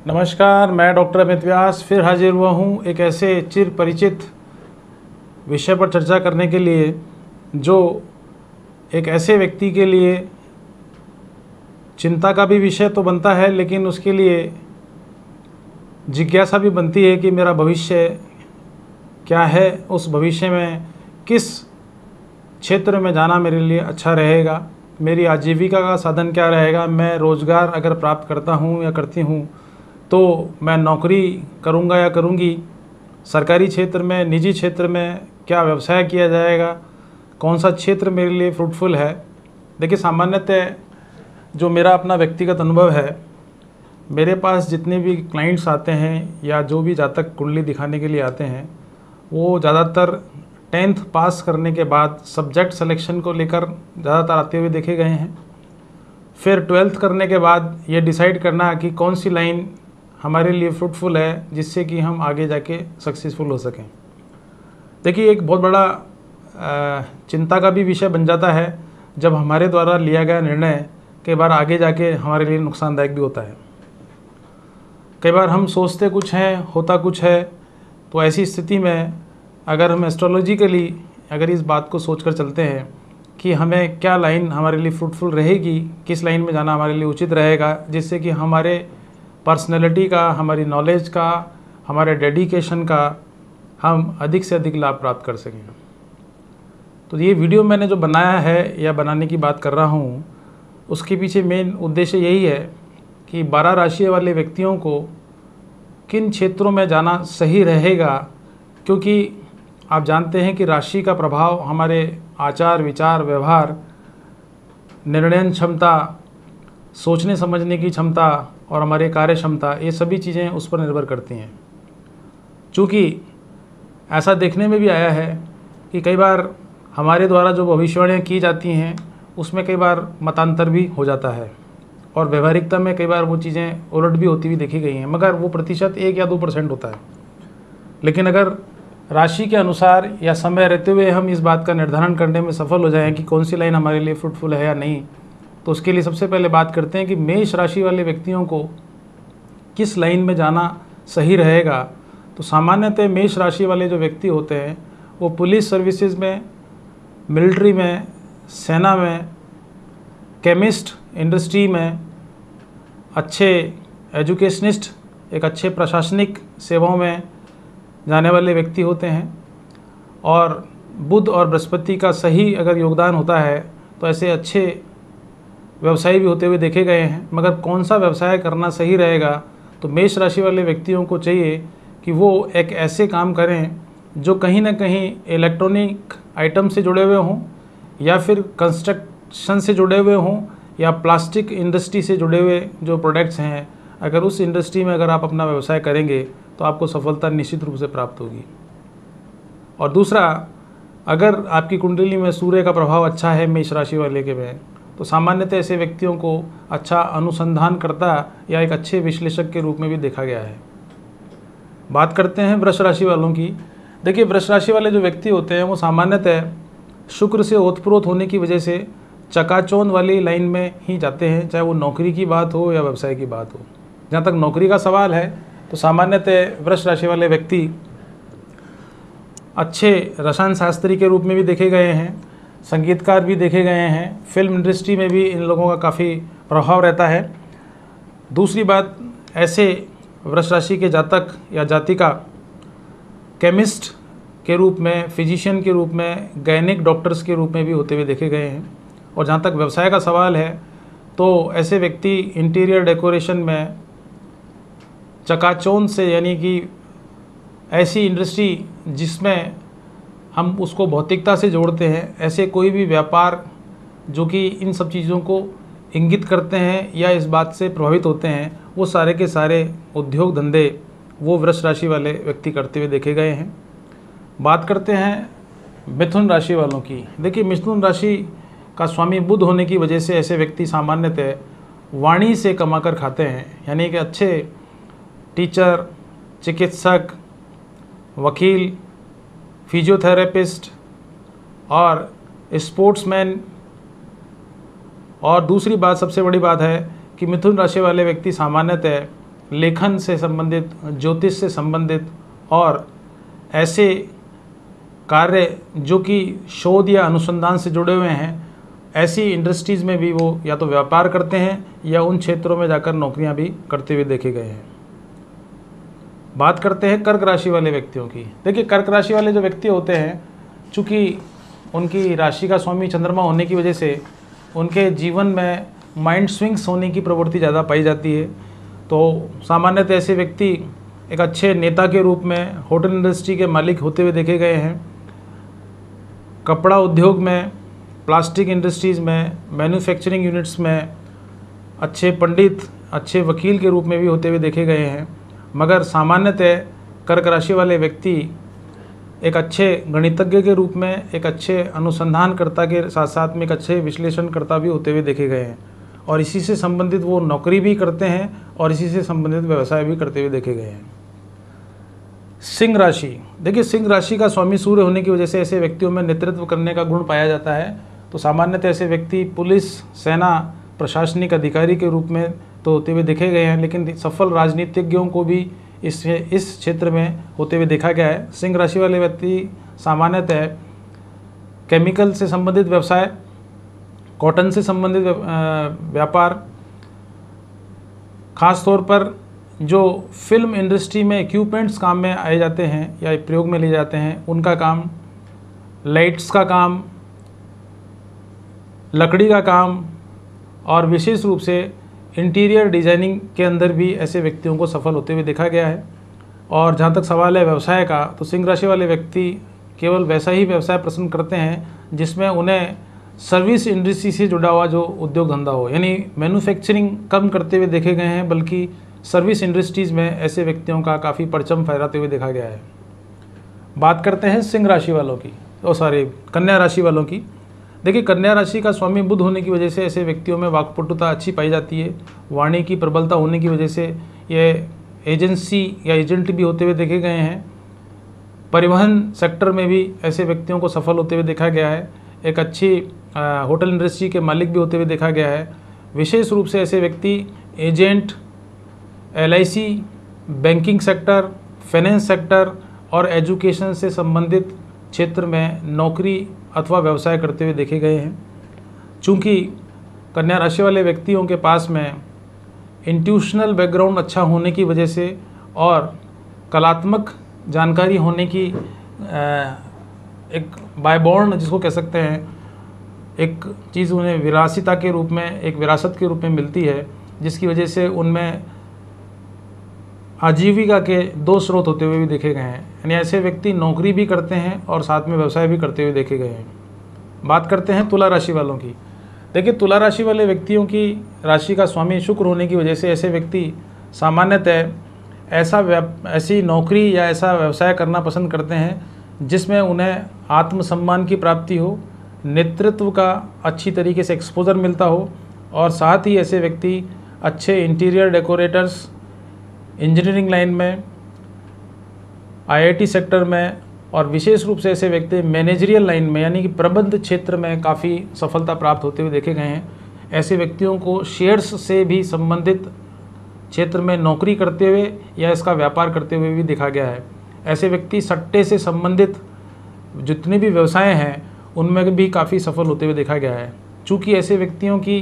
नमस्कार, मैं डॉक्टर अमित व्यास फिर हाजिर हुआ हूँ एक ऐसे चिर परिचित विषय पर चर्चा करने के लिए जो एक ऐसे व्यक्ति के लिए चिंता का भी विषय तो बनता है, लेकिन उसके लिए जिज्ञासा भी बनती है कि मेरा भविष्य क्या है, उस भविष्य में किस क्षेत्र में जाना मेरे लिए अच्छा रहेगा, मेरी आजीविका का साधन क्या रहेगा, मैं रोज़गार अगर प्राप्त करता हूँ या करती हूँ तो मैं नौकरी करूँगा या करूँगी, सरकारी क्षेत्र में, निजी क्षेत्र में क्या व्यवसाय किया जाएगा, कौन सा क्षेत्र मेरे लिए फ्रूटफुल है। देखिए, सामान्यतः जो मेरा अपना व्यक्तिगत अनुभव है, मेरे पास जितने भी क्लाइंट्स आते हैं या जो भी जातक कुंडली दिखाने के लिए आते हैं, वो ज़्यादातर 10th पास करने के बाद सब्जेक्ट सिलेक्शन को लेकर ज़्यादातर आते हुए देखे गए हैं। फिर 12th करने के बाद ये डिसाइड करना कि कौन सी लाइन हमारे लिए फ्रूटफुल है जिससे कि हम आगे जाके सक्सेसफुल हो सकें। देखिए, एक बहुत बड़ा चिंता का भी विषय बन जाता है जब हमारे द्वारा लिया गया निर्णय कई बार आगे जाके हमारे लिए नुकसानदायक भी होता है। कई बार हम सोचते कुछ हैं, होता कुछ है। तो ऐसी स्थिति में अगर हम एस्ट्रोलॉजिकली अगर इस बात को सोचकर चलते हैं कि हमें क्या लाइन हमारे लिए फ्रूटफुल रहेगी, किस लाइन में जाना हमारे लिए उचित रहेगा, जिससे कि हमारे पर्सनैलिटी का, हमारी नॉलेज का, हमारे डेडिकेशन का हम अधिक से अधिक लाभ प्राप्त कर सकें। तो ये वीडियो मैंने जो बनाया है या बनाने की बात कर रहा हूँ, उसके पीछे मेन उद्देश्य यही है कि 12 राशि वाले व्यक्तियों को किन क्षेत्रों में जाना सही रहेगा, क्योंकि आप जानते हैं कि राशि का प्रभाव हमारे आचार, विचार, व्यवहार, निर्णय क्षमता, सोचने समझने की क्षमता और हमारे कार्य क्षमता, ये सभी चीज़ें उस पर निर्भर करती हैं। चूँकि ऐसा देखने में भी आया है कि कई बार हमारे द्वारा जो भविष्यवाणियाँ की जाती हैं उसमें कई बार मतांतर भी हो जाता है और व्यवहारिकता में कई बार वो चीज़ें उलट भी होती हुई देखी गई हैं, मगर वो प्रतिशत 1 या 2% होता है। लेकिन अगर राशि के अनुसार या समय रहते हुए हम इस बात का निर्धारण करने में सफल हो जाएं कि कौन सी लाइन हमारे लिए फ्रूटफुल है या नहीं, तो उसके लिए सबसे पहले बात करते हैं कि मेष राशि वाले व्यक्तियों को किस लाइन में जाना सही रहेगा। तो सामान्यतः मेष राशि वाले जो व्यक्ति होते हैं वो पुलिस सर्विसेज में, मिलिट्री में, सेना में, केमिस्ट इंडस्ट्री में, अच्छे एजुकेशनिस्ट, एक अच्छे प्रशासनिक सेवाओं में जाने वाले व्यक्ति होते हैं। और बुध और बृहस्पति का सही अगर योगदान होता है तो ऐसे अच्छे व्यवसायी भी होते हुए देखे गए हैं। मगर कौन सा व्यवसाय करना सही रहेगा, तो मेष राशि वाले व्यक्तियों को चाहिए कि वो एक ऐसे काम करें जो कहीं ना कहीं इलेक्ट्रॉनिक आइटम से जुड़े हुए हों, या फिर कंस्ट्रक्शन से जुड़े हुए हों, या प्लास्टिक इंडस्ट्री से जुड़े हुए जो प्रोडक्ट्स हैं, अगर उस इंडस्ट्री में अगर आप अपना व्यवसाय करेंगे तो आपको सफलता निश्चित रूप से प्राप्त होगी। और दूसरा, अगर आपकी कुंडली में सूर्य का प्रभाव अच्छा है मेष राशि वाले के में, तो सामान्यतः ऐसे व्यक्तियों को अच्छा अनुसंधानकर्ता या एक अच्छे विश्लेषक के रूप में भी देखा गया है। बात करते हैं वृष राशि वालों की। देखिए, वृष राशि वाले जो व्यक्ति होते हैं वो सामान्यतः शुक्र से ओतप्रोत होने की वजह से चकाचौंध वाली लाइन में ही जाते हैं, चाहे वो नौकरी की बात हो या व्यवसाय की बात हो। जहाँ तक नौकरी का सवाल है तो सामान्यतः वृष राशि वाले व्यक्ति अच्छे रसायन शास्त्री के रूप में भी देखे गए हैं, संगीतकार भी देखे गए हैं, फिल्म इंडस्ट्री में भी इन लोगों का काफ़ी प्रभाव रहता है। दूसरी बात, ऐसे वृष राशि के जातक या जातिका केमिस्ट के रूप में, फिजिशियन के रूप में, गायनिक डॉक्टर्स के रूप में भी होते हुए देखे गए हैं। और जहाँ तक व्यवसाय का सवाल है तो ऐसे व्यक्ति इंटीरियर डेकोरेशन में चकाचौंध से, यानी कि ऐसी इंडस्ट्री जिसमें हम उसको भौतिकता से जोड़ते हैं, ऐसे कोई भी व्यापार जो कि इन सब चीज़ों को इंगित करते हैं या इस बात से प्रभावित होते हैं, वो सारे के सारे उद्योग धंधे वो वृष राशि वाले व्यक्ति करते हुए देखे गए हैं। बात करते हैं मिथुन राशि वालों की। देखिए, मिथुन राशि का स्वामी बुध होने की वजह से ऐसे व्यक्ति सामान्यतः वाणी से कमाकर खाते हैं, यानी कि अच्छे टीचर, चिकित्सक, वकील, फिजियोथेरेपिस्ट और स्पोर्ट्समैन। और दूसरी बात, सबसे बड़ी बात है कि मिथुन राशि वाले व्यक्ति सामान्यतः लेखन से संबंधित, ज्योतिष से संबंधित और ऐसे कार्य जो कि शोध या अनुसंधान से जुड़े हुए हैं, ऐसी इंडस्ट्रीज़ में भी वो या तो व्यापार करते हैं या उन क्षेत्रों में जाकर नौकरियां भी करते हुए देखे गए हैं। बात करते हैं कर्क राशि वाले व्यक्तियों की। देखिए, कर्क राशि वाले जो व्यक्ति होते हैं, चूँकि उनकी राशि का स्वामी चंद्रमा होने की वजह से उनके जीवन में माइंड स्विंग्स होने की प्रवृत्ति ज़्यादा पाई जाती है। तो सामान्यतः ऐसे व्यक्ति एक अच्छे नेता के रूप में होटल इंडस्ट्री के मालिक होते हुए देखे गए हैं। कपड़ा उद्योग में, प्लास्टिक इंडस्ट्रीज़ में, मैन्युफैक्चरिंग यूनिट्स में अच्छे पंडित, अच्छे वकील के रूप में भी होते हुए देखे गए हैं। मगर सामान्यतः कर्क राशि वाले व्यक्ति एक अच्छे गणितज्ञ के रूप में, एक अच्छे अनुसंधानकर्ता के साथ साथ में एक अच्छे विश्लेषणकर्ता भी होते हुए देखे गए हैं और इसी से संबंधित वो नौकरी भी करते हैं और इसी से संबंधित व्यवसाय भी करते हुए देखे गए हैं। सिंह राशि, देखिए सिंह राशि का स्वामी सूर्य होने की वजह से ऐसे व्यक्तियों में नेतृत्व करने का गुण पाया जाता है। तो सामान्यतः ऐसे व्यक्ति पुलिस, सेना, प्रशासनिक अधिकारी के रूप में तो होते हुए देखे गए हैं, लेकिन सफल राजनीतिज्ञों को भी इस क्षेत्र में होते हुए देखा गया है। सिंह राशि वाले व्यक्ति सामान्यतः केमिकल से संबंधित व्यवसाय, कॉटन से संबंधित व्यापार, खास तौर पर जो फिल्म इंडस्ट्री में इक्विपमेंट्स काम में आए जाते हैं या प्रयोग में लिए जाते हैं, उनका काम, लाइट्स का काम, लकड़ी का काम और विशेष रूप से इंटीरियर डिजाइनिंग के अंदर भी ऐसे व्यक्तियों को सफल होते हुए देखा गया है। और जहाँ तक सवाल है व्यवसाय का, तो सिंह राशि वाले व्यक्ति केवल वैसा ही व्यवसाय पसंद करते हैं जिसमें उन्हें सर्विस इंडस्ट्री से जुड़ा हुआ जो उद्योग धंधा हो, यानी मैन्युफैक्चरिंग कम करते हुए देखे गए हैं, बल्कि सर्विस इंडस्ट्रीज़ में ऐसे व्यक्तियों का काफ़ी परचम फहराते हुए देखा गया है। बात करते हैं सिंह राशि वालों की, कन्या राशि वालों की। देखिए, कन्या राशि का स्वामी बुध होने की वजह से ऐसे व्यक्तियों में वाक्पटुता अच्छी पाई जाती है। वाणी की प्रबलता होने की वजह से ये एजेंसी या एजेंट भी होते हुए देखे गए हैं। परिवहन सेक्टर में भी ऐसे व्यक्तियों को सफल होते हुए देखा गया है। एक अच्छी होटल इंडस्ट्री के मालिक भी होते हुए देखा गया है। विशेष रूप से ऐसे व्यक्ति agent, LIC, banking sector, finance sector और एजुकेशन से संबंधित क्षेत्र में नौकरी अथवा व्यवसाय करते हुए देखे गए हैं। चूँकि कन्या राशि वाले व्यक्तियों के पास में इंट्यूशनल बैकग्राउंड अच्छा होने की वजह से और कलात्मक जानकारी होने की एक बायबॉर्न जिसको कह सकते हैं, एक चीज़ उन्हें विरासता के रूप में, एक विरासत के रूप में मिलती है, जिसकी वजह से उनमें आजीविका के 2 स्रोत होते हुए भी देखे गए हैं। यानी ऐसे व्यक्ति नौकरी भी करते हैं और साथ में व्यवसाय भी करते हुए देखे गए हैं। बात करते हैं तुला राशि वालों की। देखिए, तुला राशि वाले व्यक्तियों की राशि का स्वामी शुक्र होने की वजह से ऐसे व्यक्ति सामान्यतः ऐसी नौकरी या ऐसा व्यवसाय करना पसंद करते हैं जिसमें उन्हें आत्मसम्मान की प्राप्ति हो, नेतृत्व का अच्छी तरीके से एक्सपोजर मिलता हो और साथ ही ऐसे व्यक्ति अच्छे इंटीरियर डेकोरेटर्स, इंजीनियरिंग लाइन में, IIT सेक्टर में और विशेष रूप से ऐसे व्यक्ति मैनेजरियल लाइन में यानी कि प्रबंध क्षेत्र में काफ़ी सफलता प्राप्त होते हुए देखे गए हैं। ऐसे व्यक्तियों को शेयर्स से भी संबंधित क्षेत्र में नौकरी करते हुए या इसका व्यापार करते हुए भी देखा गया है। ऐसे व्यक्ति सट्टे से संबंधित जितने भी व्यवसाय हैं उनमें भी काफ़ी सफल होते हुए देखा गया है। चूँकि ऐसे व्यक्तियों की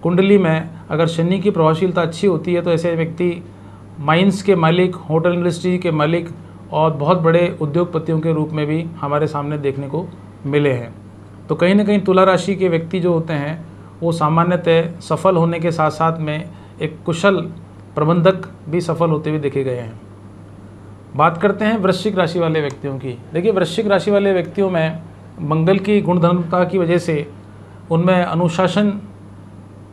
कुंडली में अगर शनि की प्रभावशीलता अच्छी होती है तो ऐसे व्यक्ति माइंस के मालिक, होटल इंडस्ट्री के मालिक और बहुत बड़े उद्योगपतियों के रूप में भी हमारे सामने देखने को मिले हैं। तो कहीं ना कहीं तुला राशि के व्यक्ति जो होते हैं वो सामान्यतः सफल होने के साथ साथ में एक कुशल प्रबंधक भी सफल होते हुए देखे गए हैं। बात करते हैं वृश्चिक राशि वाले व्यक्तियों की। देखिए, वृश्चिक राशि वाले व्यक्तियों में मंगल की गुणधर्मता की वजह से उनमें अनुशासन,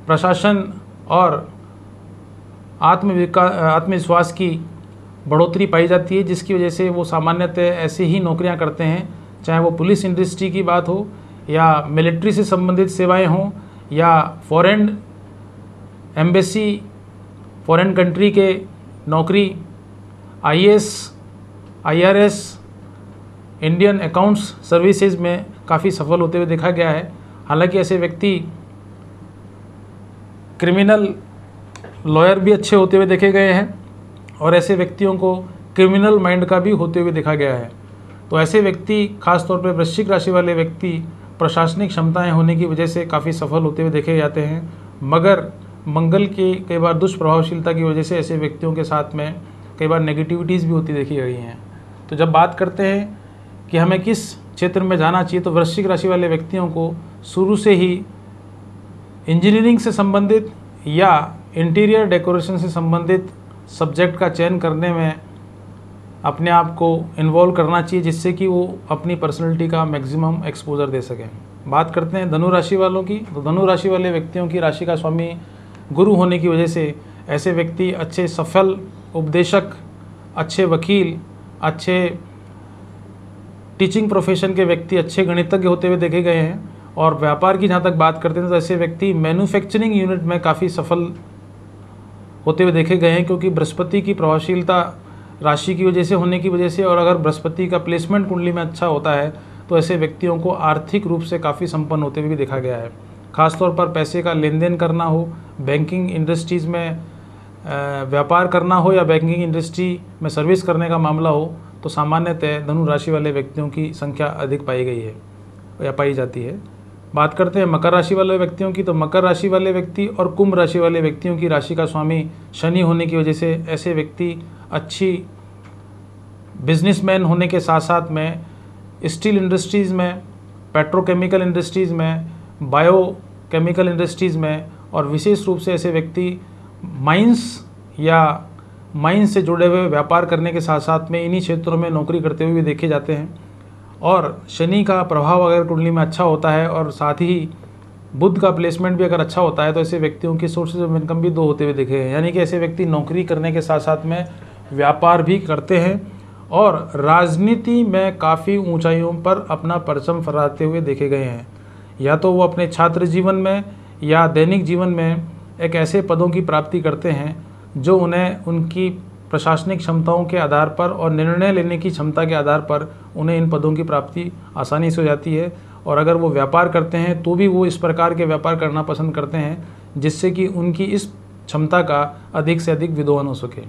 प्रशासन और आत्मविश्वास की बढ़ोतरी पाई जाती है, जिसकी वजह से वो सामान्यतः ऐसे ही नौकरियां करते हैं, चाहे वो पुलिस इंडस्ट्री की बात हो या मिलिट्री से संबंधित सेवाएं हों या फॉरेन एम्बेसी, फॉरेन कंट्री के नौकरी, IAS, IRS, Indian accounts services में काफ़ी सफल होते हुए देखा गया है। हालांकि ऐसे व्यक्ति क्रिमिनल लॉयर भी अच्छे होते हुए देखे गए हैं और ऐसे व्यक्तियों को क्रिमिनल माइंड का भी होते हुए देखा गया है। तो ऐसे व्यक्ति, खासतौर पर वृश्चिक राशि वाले व्यक्ति, प्रशासनिक क्षमताएं होने की वजह से काफ़ी सफल होते हुए देखे जाते हैं, मगर मंगल की कई बार दुष्प्रभावशीलता की वजह से ऐसे व्यक्तियों के साथ में कई बार नेगेटिविटीज़ भी होती देखी गई हैं। तो जब बात करते हैं कि हमें किस क्षेत्र में जाना चाहिए, तो वृश्चिक राशि वाले व्यक्तियों को शुरू से ही इंजीनियरिंग से संबंधित या इंटीरियर डेकोरेशन से संबंधित सब्जेक्ट का चयन करने में अपने आप को इन्वॉल्व करना चाहिए, जिससे कि वो अपनी पर्सनैलिटी का मैक्सिमम एक्सपोजर दे सकें। बात करते हैं धनु राशि वालों की, तो धनु राशि वाले व्यक्तियों की राशि का स्वामी गुरु होने की वजह से ऐसे व्यक्ति अच्छे सफल उपदेशक, अच्छे वकील, अच्छे टीचिंग प्रोफेशन के व्यक्ति, अच्छे गणितज्ञ होते हुए देखे गए हैं। और व्यापार की जहाँ तक बात करते हैं तो ऐसे व्यक्ति मैन्युफैक्चरिंग यूनिट में काफ़ी सफल होते हुए देखे गए हैं, क्योंकि बृहस्पति की प्रभावशीलता राशि की वजह से होने की वजह से, और अगर बृहस्पति का प्लेसमेंट कुंडली में अच्छा होता है तो ऐसे व्यक्तियों को आर्थिक रूप से काफ़ी संपन्न होते हुए भी देखा गया है। खासतौर पर पैसे का लेन देन करना हो, बैंकिंग इंडस्ट्रीज़ में व्यापार करना हो या बैंकिंग इंडस्ट्री में सर्विस करने का मामला हो, तो सामान्यतः धनु राशि वाले व्यक्तियों की संख्या अधिक पाई गई है या पाई जाती है। बात करते हैं मकर राशि वाले व्यक्तियों की, तो मकर राशि वाले व्यक्ति और कुंभ राशि वाले व्यक्तियों की राशि का स्वामी शनि होने की वजह से ऐसे व्यक्ति अच्छी बिजनेसमैन होने के साथ साथ में स्टील इंडस्ट्रीज़ में, पेट्रोकेमिकल इंडस्ट्रीज़ में, बायोकेमिकल इंडस्ट्रीज़ में, और विशेष रूप से ऐसे व्यक्ति माइंस से जुड़े हुए व्यापार करने के साथ साथ में इन्हीं क्षेत्रों में नौकरी करते हुए देखे जाते हैं। और शनि का प्रभाव अगर कुंडली में अच्छा होता है और साथ ही बुध का प्लेसमेंट भी अगर अच्छा होता है, तो ऐसे व्यक्तियों की सोर्सेज ऑफ इनकम भी 2 होते हुए देखे हैं। यानी कि ऐसे व्यक्ति नौकरी करने के साथ साथ में व्यापार भी करते हैं और राजनीति में काफ़ी ऊंचाइयों पर अपना परचम फहराते हुए देखे गए हैं। या तो वो अपने छात्र जीवन में या दैनिक जीवन में एक ऐसे पदों की प्राप्ति करते हैं जो उन्हें उनकी प्रशासनिक क्षमताओं के आधार पर और निर्णय लेने की क्षमता के आधार पर उन्हें इन पदों की प्राप्ति आसानी से हो जाती है। और अगर वो व्यापार करते हैं तो भी वो इस प्रकार के व्यापार करना पसंद करते हैं जिससे कि उनकी इस क्षमता का अधिक से अधिक विदोहन हो सके।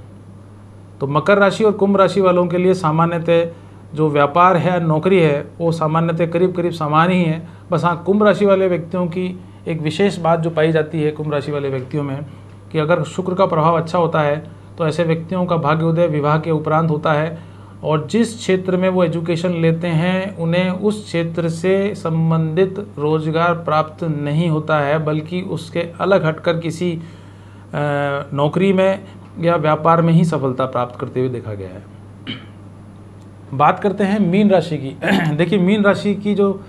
तो मकर राशि और कुंभ राशि वालों के लिए सामान्यतः जो व्यापार है, नौकरी है, वो सामान्यतः करीब करीब समान ही है। बस हाँ, कुंभ राशि वाले व्यक्तियों की एक विशेष बात जो पाई जाती है कुंभ राशि वाले व्यक्तियों में, कि अगर शुक्र का प्रभाव अच्छा होता है तो ऐसे व्यक्तियों का भाग्योदय विवाह के उपरांत होता है, और जिस क्षेत्र में वो एजुकेशन लेते हैं उन्हें उस क्षेत्र से संबंधित रोजगार प्राप्त नहीं होता है, बल्कि उसके अलग हटकर किसी नौकरी में या व्यापार में ही सफलता प्राप्त करते हुए देखा गया है। बात करते हैं मीन राशि की। देखिए, मीन राशि की जो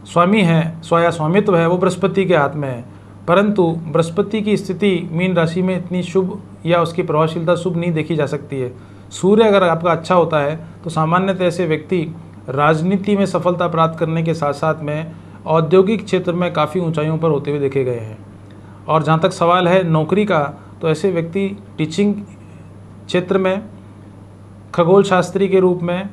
स्वामी है, स्वामित्व है, वो बृहस्पति के हाथ में है, परंतु बृहस्पति की स्थिति मीन राशि में इतनी शुभ या उसकी प्रभावशीलता शुभ नहीं देखी जा सकती है। सूर्य अगर आपका अच्छा होता है तो सामान्यतः ऐसे व्यक्ति राजनीति में सफलता प्राप्त करने के साथ साथ में औद्योगिक क्षेत्र में काफ़ी ऊंचाइयों पर होते हुए देखे गए हैं। और जहाँ तक सवाल है नौकरी का, तो ऐसे व्यक्ति टीचिंग क्षेत्र में, खगोल शास्त्री के रूप में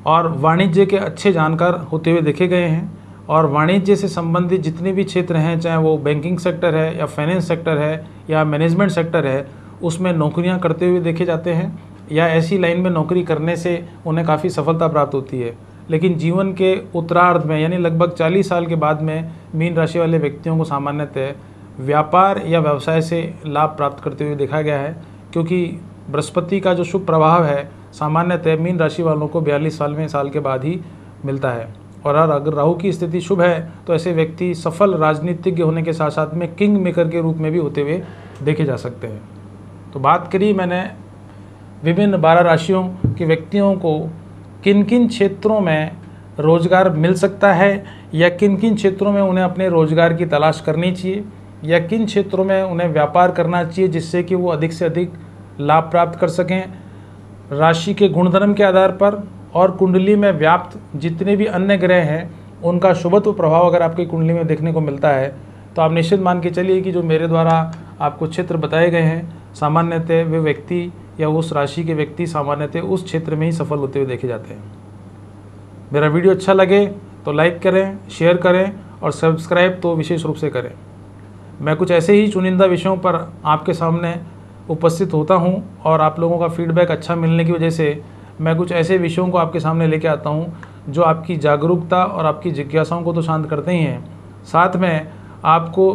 और वाणिज्य के अच्छे जानकार होते हुए देखे गए हैं। और वाणिज्य से संबंधित जितने भी क्षेत्र हैं, चाहे वो बैंकिंग सेक्टर है या फाइनेंस सेक्टर है या मैनेजमेंट सेक्टर है, उसमें नौकरियां करते हुए देखे जाते हैं, या ऐसी लाइन में नौकरी करने से उन्हें काफ़ी सफलता प्राप्त होती है। लेकिन जीवन के उत्तरार्ध में, यानी लगभग 40 साल के बाद में, मीन राशि वाले व्यक्तियों को सामान्यतः व्यापार या व्यवसाय से लाभ प्राप्त करते हुए देखा गया है, क्योंकि बृहस्पति का जो शुभ प्रभाव है सामान्यतः मीन राशि वालों को 42 साल के बाद ही मिलता है। और अगर राहु की स्थिति शुभ है तो ऐसे व्यक्ति सफल राजनीतिज्ञ होने के साथ साथ में किंग मेकर के रूप में भी होते हुए देखे जा सकते हैं। तो बात करी मैंने विभिन्न 12 राशियों के व्यक्तियों को किन किन क्षेत्रों में रोजगार मिल सकता है, या किन किन क्षेत्रों में उन्हें अपने रोजगार की तलाश करनी चाहिए, या किन क्षेत्रों में उन्हें व्यापार करना चाहिए जिससे कि वो अधिक से अधिक लाभ प्राप्त कर सकें। राशि के गुणधर्म के आधार पर और कुंडली में व्याप्त जितने भी अन्य ग्रह हैं उनका शुभत्व प्रभाव अगर आपकी कुंडली में देखने को मिलता है तो आप निश्चित मान के चलिए कि जो मेरे द्वारा आपको क्षेत्र बताए गए हैं सामान्यतः वे व्यक्ति या उस राशि के व्यक्ति सामान्यतः उस क्षेत्र में ही सफल होते हुए देखे जाते हैं। मेरा वीडियो अच्छा लगे तो लाइक करें, शेयर करें और सब्सक्राइब तो विशेष रूप से करें। मैं कुछ ऐसे ही चुनिंदा विषयों पर आपके सामने उपस्थित होता हूं और आप लोगों का फीडबैक अच्छा मिलने की वजह से मैं कुछ ऐसे विषयों को आपके सामने लेके आता हूं जो आपकी जागरूकता और आपकी जिज्ञासाओं को तो शांत करते ही हैं, साथ में आपको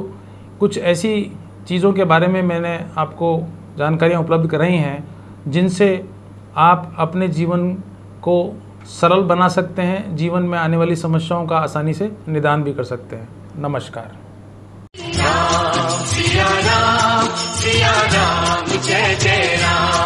कुछ ऐसी चीज़ों के बारे में मैंने आपको जानकारियाँ उपलब्ध कराई हैं जिनसे आप अपने जीवन को सरल बना सकते हैं, जीवन में आने वाली समस्याओं का आसानी से निदान भी कर सकते हैं। नमस्कार। राम सिया राम जय जय राम।